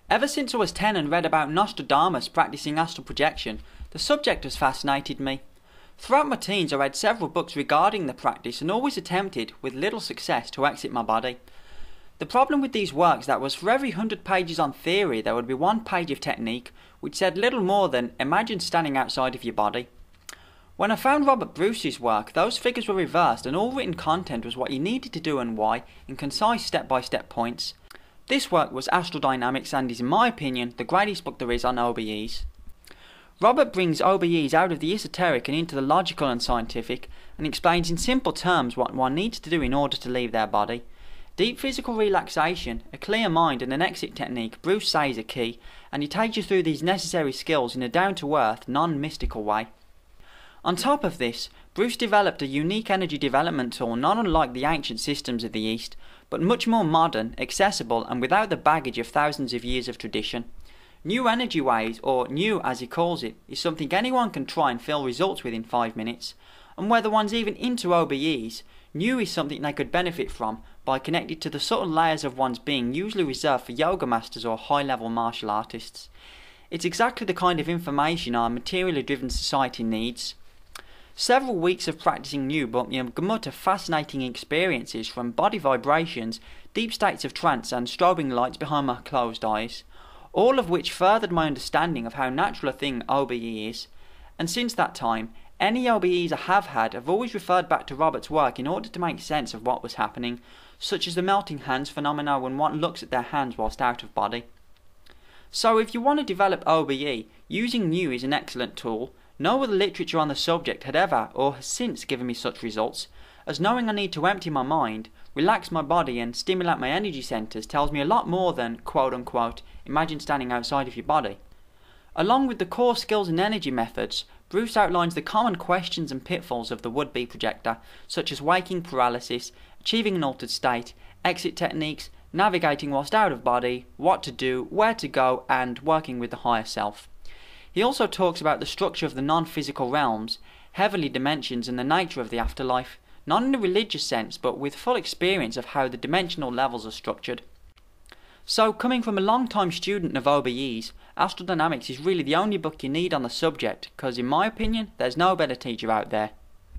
Ever since I was 10 and read about Nostradamus practicing astral projection, the subject has fascinated me. Throughout my teens I read several books regarding the practice and always attempted, with little success, to exit my body. The problem with these works that was for every 100 pages on theory there would be one page of technique which said little more than imagine standing outside of your body. When I found Robert Bruce's work, those figures were reversed and all written content was what you needed to do and why, in concise step-by-step points. This work was Astral Dynamics and is, in my opinion, the greatest book there is on OBEs. Robert brings OBEs out of the esoteric and into the logical and scientific, and explains in simple terms what one needs to do in order to leave their body. Deep physical relaxation, a clear mind and an exit technique Bruce says are key, and he takes you through these necessary skills in a down-to-earth, non-mystical way. On top of this, Bruce developed a unique energy development tool not unlike the ancient systems of the East, but much more modern, accessible and without the baggage of thousands of years of tradition. New energy waves, or new as he calls it, is something anyone can try and feel results with in 5 minutes, and whether one's even into OBEs, new is something they could benefit from by connecting to the subtle layers of one's being usually reserved for yoga masters or high-level martial artists. It's exactly the kind of information our materially driven society needs. Several weeks of practicing new brought me a gamut of fascinating experiences, from body vibrations, deep states of trance and strobing lights behind my closed eyes, all of which furthered my understanding of how natural a thing OBE is, and since that time, any OBEs I have had have always referred back to Robert's work in order to make sense of what was happening, such as the melting hands phenomena when one looks at their hands whilst out of body. So if you want to develop OBE, using new is an excellent tool. No other literature on the subject had ever or has since given me such results, as knowing I need to empty my mind, relax my body and stimulate my energy centres tells me a lot more than quote unquote imagine standing outside of your body. Along with the core skills and energy methods, Bruce outlines the common questions and pitfalls of the would-be projector, such as waking paralysis, achieving an altered state, exit techniques, navigating whilst out of body, what to do, where to go and working with the higher self. He also talks about the structure of the non-physical realms, heavenly dimensions and the nature of the afterlife, not in a religious sense but with full experience of how the dimensional levels are structured. So, coming from a long-time student of OBEs, Astral Dynamics is really the only book you need on the subject because, in my opinion, there's no better teacher out there.